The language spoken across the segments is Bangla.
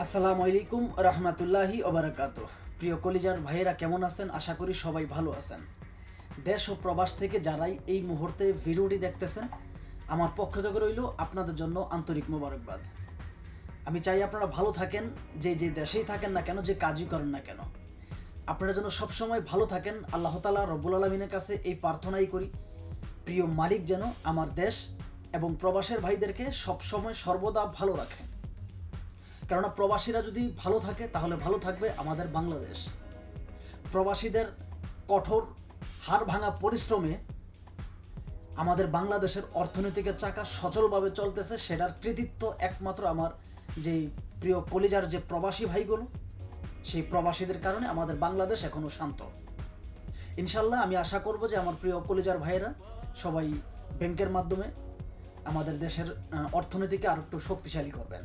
আসসালামু আলাইকুম রহমতুল্লাহি ওবারাকাতুহ। প্রিয় কলিজার ভাইয়েরা কেমন আছেন? আশা করি সবাই ভালো আছেন। দেশ ও প্রবাস থেকে যারাই এই মুহূর্তে ভিডিওটি দেখতেছেন, আমার পক্ষ থেকে রইল আপনাদের জন্য আন্তরিক মোবারকবাদ। আমি চাই আপনারা ভালো থাকেন, যে যে দেশেই থাকেন না কেন, যে কাজই করেন না কেন, আপনারা যেন সবসময় ভালো থাকেন। আল্লাহ তাআলা রব্বুল আলামিনের কাছে এই প্রার্থনাই করি, প্রিয় মালিক যেন আমার দেশ এবং প্রবাসের ভাইদেরকে সবসময় সর্বদা ভালো রাখে। কেননা প্রবাসীরা যদি ভালো থাকে তাহলে ভালো থাকবে আমাদের বাংলাদেশ। প্রবাসীদের কঠোর হাড় ভাঙা পরিশ্রমে আমাদের বাংলাদেশের অর্থনৈতিক চাকা সচলভাবে চলতেছে, সেটার কৃতিত্ব একমাত্র আমার যে প্রিয় কলিজার যে প্রবাসী ভাইগুলো, সেই প্রবাসীদের কারণে আমাদের বাংলাদেশ এখনও শান্ত। ইনশাল্লাহ আমি আশা করব যে আমার প্রিয় কলিজার ভাইয়েরা সবাই ব্যাংকের মাধ্যমে আমাদের দেশের অর্থনীতিকে আর একটু শক্তিশালী করবেন।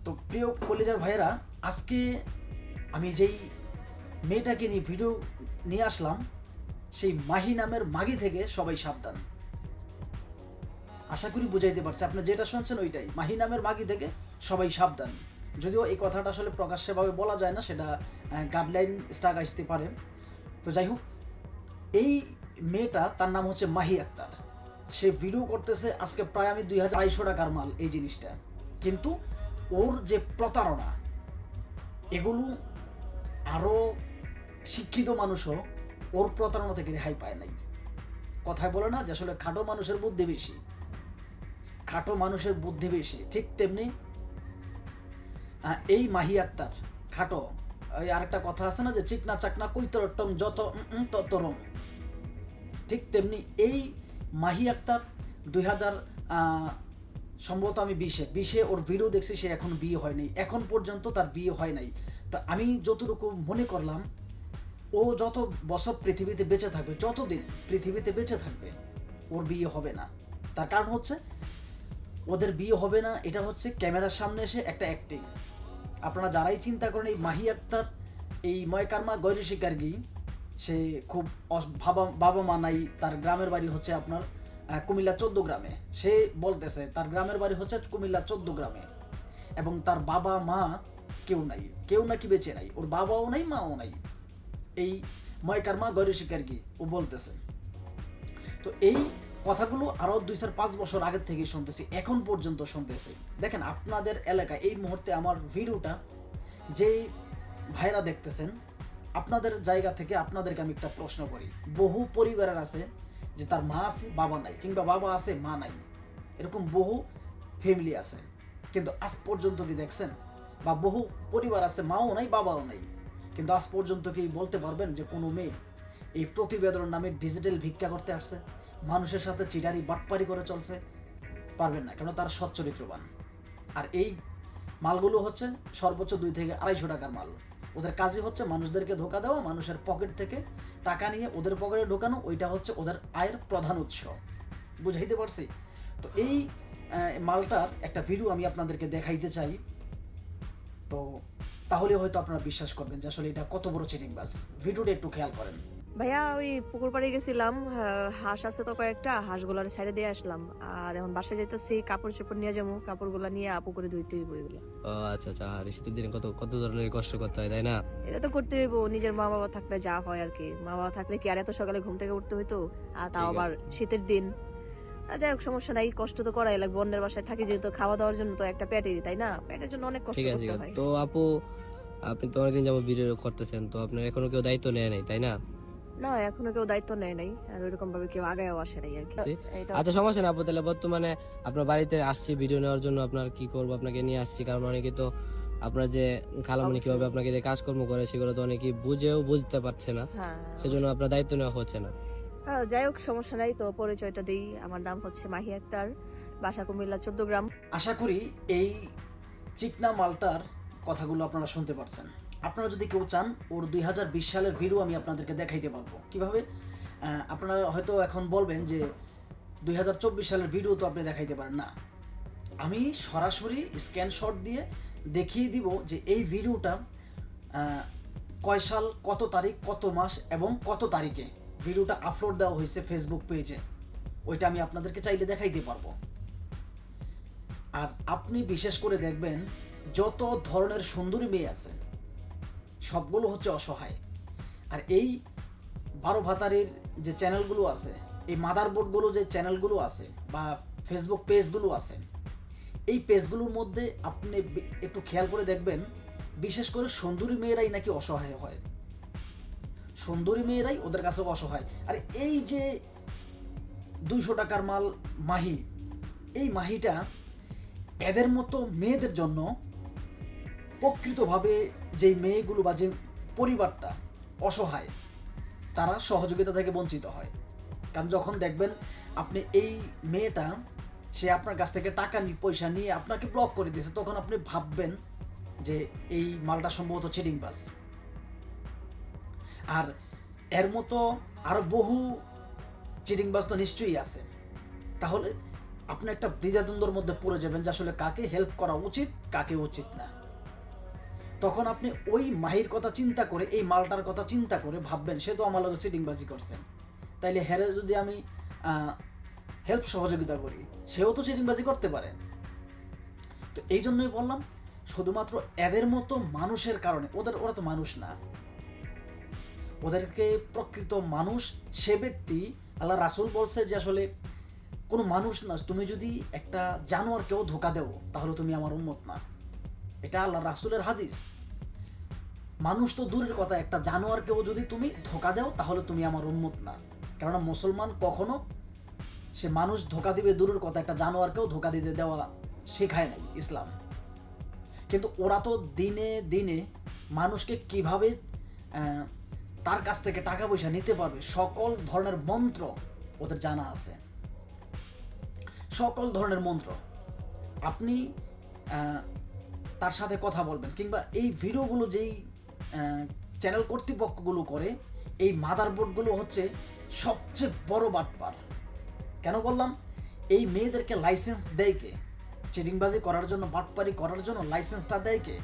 তো প্রিয় কলেজার ভাইয়েরা, আজকে আমি যেই মেয়েটাকে নিয়ে ভিডিও নিয়ে আসলাম, সেই মাহি নামের মাগি থেকে সবাই সাবধান। আশা করি বুঝাইতে পারছি, আপনি যেটা শুনছেন ওইটাই, মাহি নামের মাগি থেকে সবাই সাবধান। যদিও এই কথাটা আসলে প্রকাশ্যভাবে বলা যায় না, সেটা গাইডলাইন স্ট্রাক আসতে পারে। তো যাই হোক, এই মেয়েটা, তার নাম হচ্ছে মাহি আক্তার। সে ভিডিও করতেছে আজকে প্রায় আমি 2200 টাকার মাল এই জিনিসটা, কিন্তু ওর যে প্রতারণা, এগুলো আরও শিক্ষিত মানুষও ওর প্রতারণা থেকে রেহাই পায় নাই। কথায় বলে না যে আসলে খাটো মানুষের বুদ্ধি বেশি, খাটো মানুষের বুদ্ধি বেশি, ঠিক তেমনি এই মাহি আক্তার খাটো। ওই আরেকটা কথা আছে না যে চিকনা চাকনা কৈতরটম যত তত রং, ঠিক তেমনি এই মাহি আক্তার 2000 সম্ভবত আমি 20-এ ওর ভিডিও দেখছি, সে এখন বিয়ে হয়নি, এখন পর্যন্ত তার বিয়ে হয় নাই। তো আমি যতটুকু মনে করলাম, ও যত বছর পৃথিবীতে বেঁচে থাকবে, যতদিন পৃথিবীতে বেঁচে থাকবে, ওর বিয়ে হবে না। তার কারণ হচ্ছে, ওদের বিয়ে হবে না এটা হচ্ছে ক্যামেরার সামনে এসে একটা অ্যাক্টিং। আপনারা যারাই চিন্তা করেন এই মাহি আক্তার, এই ময়কারমা গৈরী শিকারগি, সে খুব বাবা মা নাই, তার গ্রামের বাড়ি হচ্ছে আপনার কুমিল্লা 14 গ্রামে। সে বলতেছে তার গ্রামের বাড়ি হচ্ছে কুমিল্লা 14 গ্রামে, এবং তার বাবা মা কেউ নাই, কেউ নাকি বেঁচে নাই, ওর বাবাও নাই মাও নাই। এই ময়কারমা গৈরী শিকারগি ও বলতেছে। তো এই কথাগুলো আরও 2-5 বছর আগের থেকে শুনতেছি, এখন পর্যন্ত শুনতেছি। দেখেন আপনাদের এলাকায় এই মুহূর্তে আমার ভিডিওটা যে ভাইরা দেখতেছেন, আপনাদের জায়গা থেকে আপনাদেরকে আমি একটা প্রশ্ন করি। বহু পরিবারের আছে যে তার মা আছে বাবা নাই, কিংবা বাবা আছে মা নাই, এরকম বহু ফ্যামিলি আছে, কিন্তু আজ পর্যন্ত কি দেখছেন? বা বহু পরিবার আছে মাও নাই বাবাও নাই, কিন্তু আজ পর্যন্ত কি বলতে পারবেন যে কোনো মেয়ে এই প্রতিবেদনের নামে ডিজিটাল ভিক্ষা করতে আসছে, মানুষের সাথে চিটারি বাটপারি করে চলছে? পারবেন না, কেন তারা সচ্চরিত্রবান। আর এই মালগুলো হচ্ছে সর্বোচ্চ 2 থেকে 250 টাকার মাল। ওদের কাজই হচ্ছে মানুষদেরকে ধোকা দেওয়া, মানুষের পকেট থেকে টাকা নিয়ে ওদের পকেটে ঢোকানো, ওইটা হচ্ছে ওদের আয়ের প্রধান উৎস। বুঝাইতে পারছি? তো এই মালটার একটা ভিডিও আমি আপনাদেরকে দেখাইতে চাই, তো তাহলে হয়তো আপনারা বিশ্বাস করবেন যে আসলে এটা কত বড় চিটিংবাজ। ভিডিওটা একটু খেয়াল করেন। ভাইয়া ওই পুকুর পাড়ে গেছিলাম, হাঁস আছে তো কয়েকটা, হাঁসগুলার সাইডে দিয়ে আসলাম। আর এখন বাসায় যাইতেছি, কাপড় চোপড় নিয়ে যাবো, কাপড়গুলা নিয়ে পুকুরে ধুইতে হইব এগুলো। ও আচ্ছা আচ্ছা, আর শীতের দিনে কত কত ধরনের কষ্ট করতে হয়, তাই না? এটা তো করতে হইব, নিজের মা বাবা থাকলে যা হয় আর কি। মা বাবা থাকলে কি আর এত সকালে ঘুম থেকে উঠতে হইতো? আর তাও ঠিক আবার আছে। শীতের দিন। যাই হোক, সমস্যা নাই, কষ্ট তো করাই লাগবে। অন্যের বাসায় থাকি যেহেতু, খাওয়া দাওয়ার জন্য তো একটা পেটেরই, তাই না? পেটের জন্য অনেক কষ্ট ঠিক আছে ঠিক করতে আছে। হয়। তো আপু, আপনি তো অনেকদিন যাবত ভিডিও করতেছেন, তো আপনার এখনো কেউ দায়িত্ব নেয় নাই, তাই না? না, এখনো কেউ দায়িত্ব নেয় নাই, আর ওইরকম ভাবে কেউ আগায়ও আসে নাই আর কি। এটা আচ্ছা, সমস্যা না আপু। তাহলে বর্তমানে আপনার বাড়িতে আসছি ভিডিও নেওয়ার জন্য, আপনার কি করবো, আপনাকে নিয়ে আসছি, কারণ অনেকে তো আপনার যে খালামণি কিভাবে আপনাকে যে কাজকর্ম করে সেগুলো তো অনেকেই বুঝতে পারছে না, হ্যাঁ, সেজন্য আপনার দায়িত্ব নেওয়া হচ্ছে না। যাই হোক, সমস্যা নাই। তো পরিচয়টা দিই, আমার নাম হচ্ছে মাহি আক্তার, বাসা কুমিল্লা 14 গ্রাম। আশা করি এই চিকনা মালটার কথাগুলো আপনারা শুনতে পারছেন। আপনারা যদি কেউ চান, ওর 2020 সালের ভিডিও আমি আপনাদেরকে দেখাইতে পারবো কিভাবে। আপনারা হয়তো এখন বলবেন যে 2024 সালের ভিডিও তো আপনি দেখাইতে পারেন না। আমি সরাসরি স্ক্যানশট দিয়ে দেখিয়ে দিব যে এই ভিডিওটা কয় সাল, কত তারিখ, কত মাস এবং কত তারিখে ভিডিওটা আপলোড দেওয়া হয়েছে ফেসবুক পেজে। ওইটা আমি আপনাদেরকে চাইলে দেখাইতে পারবো। আর আপনি বিশেষ করে দেখবেন যত ধরনের সুন্দরী মেয়ে আছে সবগুলো হচ্ছে অসহায়। আর এই 12 ভাতারের যে চ্যানেলগুলো আছে, এই মাদারবোর্ডগুলো যে চ্যানেলগুলো আছে বা ফেসবুক পেজগুলো আছে, এই পেজগুলোর মধ্যে আপনি একটু খেয়াল করে দেখবেন, বিশেষ করে সুন্দরী মেয়েরাই নাকি অসহায় হয়, সুন্দরী মেয়েরাই ওদের কাছে অসহায়। আর এই যে 200 টাকার মাল মাহি, এই মাহিটা এদের মতো মেয়েদের জন্য প্রকৃতভাবে যেই মেয়েগুলো বা যে পরিবারটা অসহায়, তারা সহযোগিতা থেকে বঞ্চিত হয়। কারণ যখন দেখবেন আপনি এই মেয়েটা সে আপনার কাছ থেকে টাকা পয়সা নিয়ে আপনাকে ব্লক করে দিয়েছে, তখন আপনি ভাববেন যে এই মালটা সম্ভবত চিটিংবাজ। আর এর মতো আরো বহু চিটিংবাজ তো নিশ্চয়ই আছে। তাহলে আপনি একটা দ্বিধাদ্বন্দ্বের মধ্যে পড়ে যাবেন যে আসলে কাকে হেল্প করা উচিত, কাকে উচিত না। তখন আপনি ওই মাহির কথা চিন্তা করে, এই মালটার কথা চিন্তা করে ভাববেন সে তো আমার লগে চিটিংবাজি করছেন, তাইলে হেরে যদি আমি হেল্প সহযোগিতা করি, সেও তো চিটিংবাজি করতে পারে। তো এই জন্যই বললাম, শুধুমাত্র এদের মতো মানুষের কারণে, ওরা তো মানুষ না, ওদেরকে প্রকৃত মানুষ সে ব্যক্তি, আল্লাহ রাসূল বলছে যে আসলে কোনো মানুষ না, তুমি যদি একটা জানোয়ারকেও ধোকা দেও তাহলে তুমি আমার উম্মত না। এটা আল্লাহ রাসূলের হাদিস। মানুষ তো দূরের কথা, একটা জানোয়ারকেও যদি তুমি ধোকা দাও তাহলে তুমি আমার উম্মত না। কেননা মুসলমান কখনো সে মানুষ ধোকা দিবে দূরের কথা, একটা জানোয়ারকেও ধোকা দিতে দেওয়া শেখায় নাই ইসলাম। কিন্তু ওরা তো দিনে দিনে মানুষকে কিভাবে তার কাছ থেকে টাকা পয়সা নিতে পারবে সকল ধরনের মন্ত্র ওদের জানা আছে, সকল ধরনের মন্ত্র। আপনি তার সাথে কথা বলবেন, কিংবা এই ভিডিওগুলো যেই চ্যানেল কর্তৃপক্ষগুলো করে, এই মাদারবোর্ডগুলো হচ্ছে সবচেয়ে বড় বাটপার। কেন বললাম? এই মেয়েদেরকে লাইসেন্স দেয় কে? চিটিংবাজি করার জন্য, বাটপারি করার জন্য লাইসেন্সটা দেয় কে?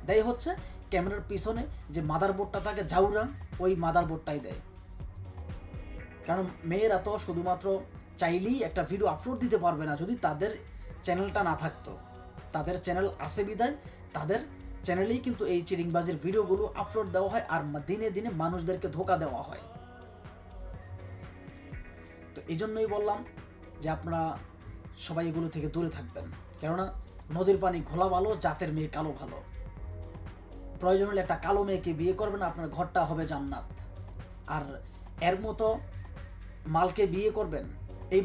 দেয় হচ্ছে ক্যামেরার পিছনে যে মাদারবোর্ডটা থাকে জাউরা, ওই মাদারবোর্ডটাই দেয়। কারণ মেয়েরা তো শুধুমাত্র চাইলেই একটা ভিডিও আপলোড দিতে পারবে না যদি তাদের চ্যানেলটা না থাকতো। তাদের চ্যানেল আছে বিদায় তাদের চ্যানেলেই কিন্তু এই চিটিংবাজির ভিডিওগুলো আপলোড দেওয়া হয়, আর দিনে দিনে মানুষদেরকে ধোকা দেওয়া হয়। তো এই জন্যই বললাম যে আপনারা সবাই এগুলো থেকে দূরে থাকবেন। কেননা নদীর পানি ঘোলা ভালো, জাতের মেয়ে কালো ভালো। প্রয়োজন হলে একটা কালো মেয়েকে বিয়ে করবেন, আপনার ঘরটা হবে জান্নাত। আর এর মতো মালকে বিয়ে করবেন, এই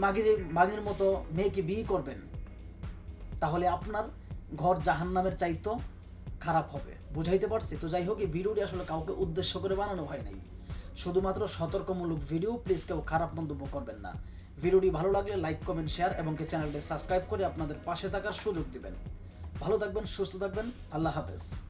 মাগির মতো মেয়েকে বিয়ে করবেন, তাহলে আপনার ঘর জাহান্নামের চাইতো খারাপ হবে। বুঝাইতে পারছি? তো যাই হোক, এই ভিডিওটি আসলে কাউকে উদ্দেশ্য করে বানানো হয় নাই, শুধুমাত্র সতর্কমূলক ভিডিও। প্লিজ কেউ খারাপ মন্তব্য করবেন না। ভিডিওটি ভালো লাগলে লাইক, কমেন্ট, শেয়ার এবং চ্যানেলটি সাবস্ক্রাইব করে আপনাদের পাশে থাকার সুযোগ দিবেন। ভালো থাকবেন, সুস্থ থাকবেন, আল্লাহ হাফেজ।